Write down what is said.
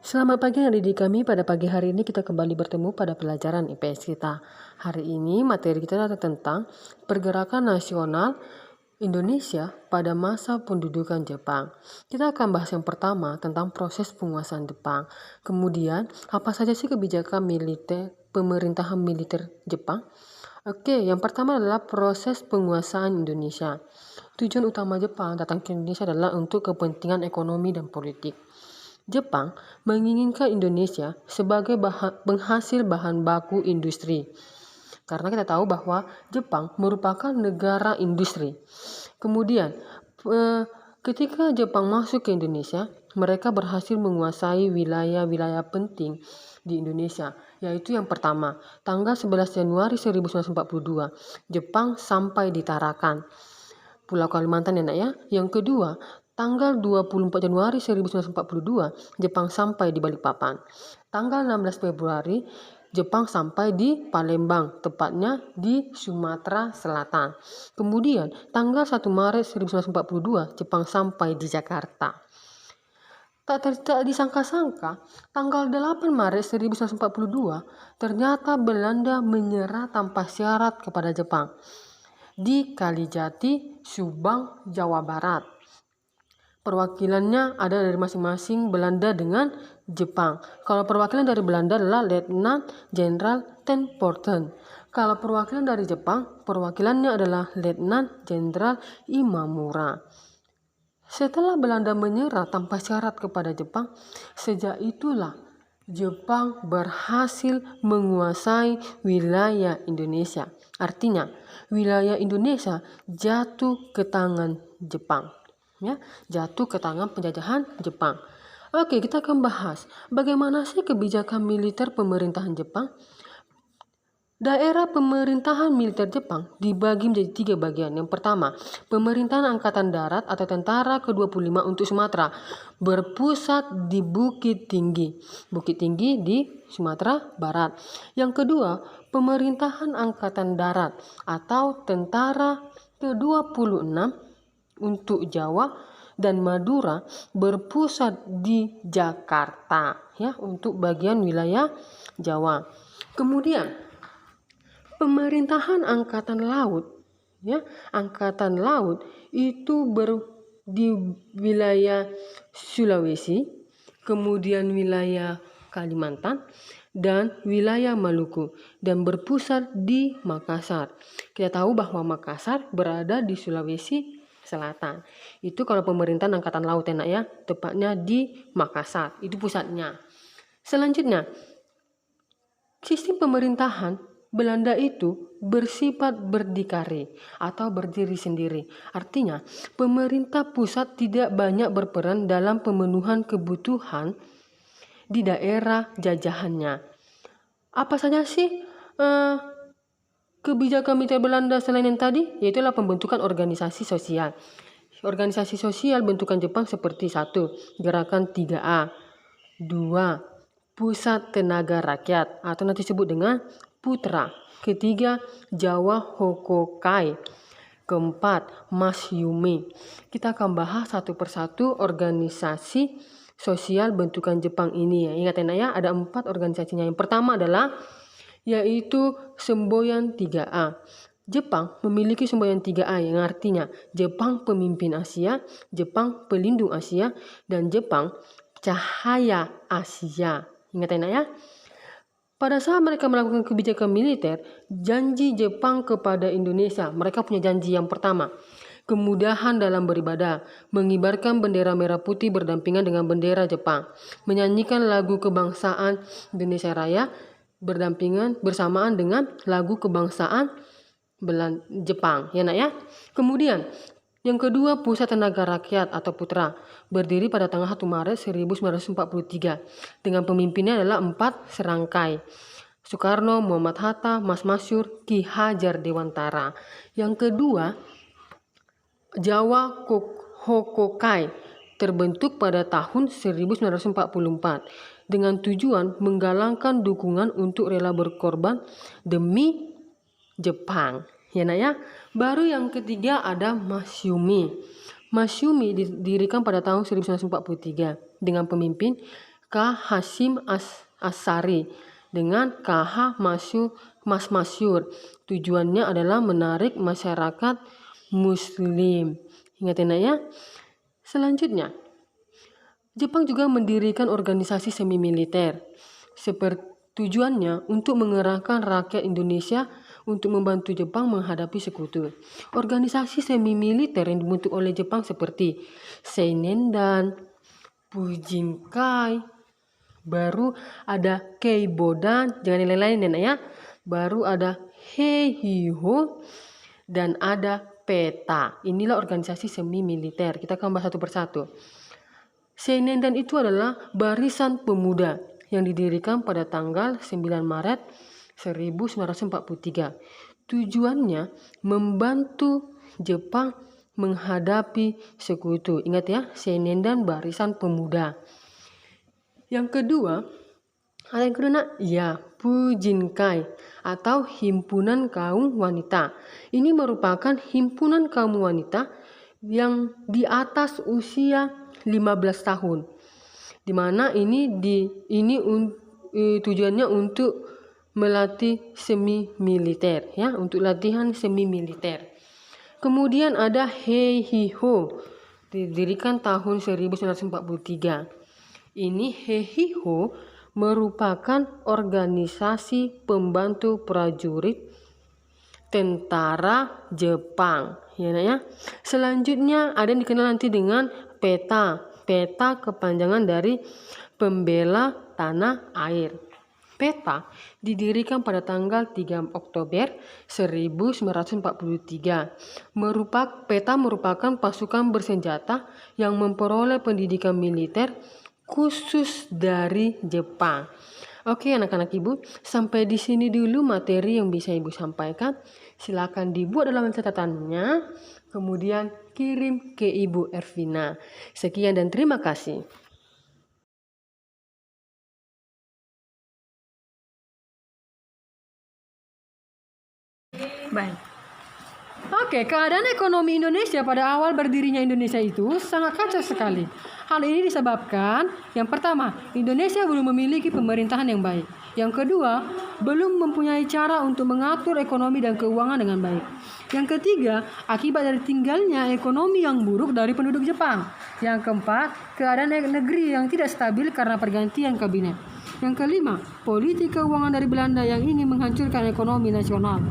Selamat pagi adik-adik kami, pada pagi hari ini kita kembali bertemu pada pelajaran IPS kita. Hari ini materi kita adalah tentang pergerakan nasional Indonesia pada masa pendudukan Jepang. Kita akan bahas yang pertama tentang proses penguasaan Jepang. Kemudian, apa saja sih kebijakan pemerintahan militer Jepang? Oke, yang pertama adalah proses penguasaan Indonesia. Tujuan utama Jepang datang ke Indonesia adalah untuk kepentingan ekonomi dan politik. Jepang menginginkan Indonesia sebagai penghasil bahan baku industri. Karena kita tahu bahwa Jepang merupakan negara industri. Kemudian, ketika Jepang masuk ke Indonesia, mereka berhasil menguasai wilayah-wilayah penting di Indonesia, yaitu yang pertama, tanggal 11 Januari 1942, Jepang sampai di Tarakan, Pulau Kalimantan ya nak ya. Yang kedua, tanggal 24 Januari 1942, Jepang sampai di Balikpapan. Tanggal 16 Februari, Jepang sampai di Palembang, tepatnya di Sumatera Selatan. Kemudian, tanggal 1 Maret 1942, Jepang sampai di Jakarta. Tak disangka-sangka, tanggal 8 Maret 1942, ternyata Belanda menyerah tanpa syarat kepada Jepang di Kalijati, Subang, Jawa Barat. Perwakilannya ada dari masing-masing Belanda dengan Jepang. Kalau perwakilan dari Belanda adalah Letnan Jenderal Ten Porten. Kalau perwakilan dari Jepang, perwakilannya adalah Letnan Jenderal Imamura. Setelah Belanda menyerah tanpa syarat kepada Jepang, sejak itulah Jepang berhasil menguasai wilayah Indonesia. Artinya, wilayah Indonesia jatuh ke tangan Jepang. Ya, jatuh ke tangan penjajahan Jepang. Oke, kita akan bahas bagaimana sih kebijakan militer pemerintahan Jepang. Daerah pemerintahan militer Jepang dibagi menjadi 3 bagian. Yang pertama, pemerintahan angkatan darat atau tentara ke-25 untuk Sumatera berpusat di Bukit Tinggi. Bukit Tinggi di Sumatera Barat. Yang kedua, pemerintahan angkatan darat atau tentara ke-26 untuk Jawa dan Madura berpusat di Jakarta ya, untuk bagian wilayah Jawa. Kemudian pemerintahan angkatan laut ya, angkatan laut itu di wilayah Sulawesi, kemudian wilayah Kalimantan dan wilayah Maluku dan berpusat di Makassar. Kita tahu bahwa Makassar berada di Sulawesi Selatan. Itu kalau pemerintahan angkatan laut enak ya, tepatnya di Makassar. Itu pusatnya. Selanjutnya, sistem pemerintahan Belanda itu bersifat berdikari atau berdiri sendiri. Artinya, pemerintah pusat tidak banyak berperan dalam pemenuhan kebutuhan di daerah jajahannya. Apa saja sih kebijakan militer Belanda selain yang tadi? Yaitulah pembentukan organisasi sosial. Organisasi sosial bentukan Jepang seperti 1. Gerakan 3A. 2. Pusat Tenaga Rakyat atau nanti disebut dengan Putra. Ketiga, Jawa Hokokai. Keempat, Masyumi. Kita akan bahas satu persatu organisasi sosial bentukan Jepang ini ya. Ingat ya, ada 4 organisasinya. Yang pertama adalah yaitu Semboyan 3A. Jepang memiliki semboyan 3A yang artinya Jepang Pemimpin Asia, Jepang Pelindung Asia, dan Jepang Cahaya Asia. Ingat ya. Pada saat mereka melakukan kebijakan militer, janji Jepang kepada Indonesia, mereka punya janji yang pertama. Kemudahan dalam beribadah, mengibarkan bendera merah putih berdampingan dengan bendera Jepang, menyanyikan lagu kebangsaan Indonesia Raya berdampingan bersamaan dengan lagu kebangsaan Jepang, ya nak ya. Kemudian yang kedua, Pusat Tenaga Rakyat atau Putra berdiri pada tanggal 1 Maret 1943 dengan pemimpinnya adalah 4 serangkai. Soekarno, Muhammad Hatta, Mas Masyur, Ki Hajar Dewantara. Yang kedua, Jawa Hokokai terbentuk pada tahun 1944 dengan tujuan menggalangkan dukungan untuk rela berkorban demi Jepang. Ya nak ya. Baru yang ketiga ada Masyumi. Masyumi didirikan pada tahun 1943 dengan pemimpin K. Hasyim Asyari dengan KH Masyur. Tujuannya adalah menarik masyarakat Muslim. Ingat ya. Selanjutnya, Jepang juga mendirikan organisasi semi militer. Tujuannya untuk mengerahkan rakyat Indonesia untuk membantu Jepang menghadapi sekutu. Organisasi semi militer yang dibentuk oleh Jepang seperti Seinendan, Bujinkai, baru ada Keibodan, jangan lain-lain ya. Baru ada Heihiho dan ada PETA. Inilah organisasi semi militer. Kita akan bahas satu persatu. Seinendan itu adalah Barisan Pemuda yang didirikan pada tanggal 9 Maret 1943. Tujuannya membantu Jepang menghadapi sekutu. Ingat ya, Seinendan Barisan Pemuda. Yang kedua, ada yang kedua ya, Bujinkai atau Himpunan Kaum Wanita. Ini merupakan himpunan kaum wanita yang di atas usia 15 tahun. Dimana tujuannya untuk melatih semi militer ya, untuk latihan semi militer. Kemudian ada Heihiho, didirikan tahun 1943. Ini Heihiho merupakan organisasi pembantu prajurit tentara Jepang ya. Selanjutnya ada yang dikenal nanti dengan PETA. PETA kepanjangan dari Pembela Tanah Air. PETA didirikan pada tanggal 3 Oktober 1943. PETA merupakan pasukan bersenjata yang memperoleh pendidikan militer khusus dari Jepang. Oke anak-anak ibu, sampai di sini dulu materi yang bisa ibu sampaikan. Silakan dibuat dalam catatannya, kemudian kirim ke Ibu Ervina. Sekian dan terima kasih. Baik. Oke, keadaan ekonomi Indonesia pada awal berdirinya Indonesia itu sangat kacau sekali. Hal ini disebabkan, yang pertama, Indonesia belum memiliki pemerintahan yang baik. Yang kedua, belum mempunyai cara untuk mengatur ekonomi dan keuangan dengan baik. Yang ketiga, akibat dari tinggalnya ekonomi yang buruk dari penduduk Jepang. Yang keempat, keadaan negeri yang tidak stabil karena pergantian kabinet. Yang kelima, politik keuangan dari Belanda yang ingin menghancurkan ekonomi nasional.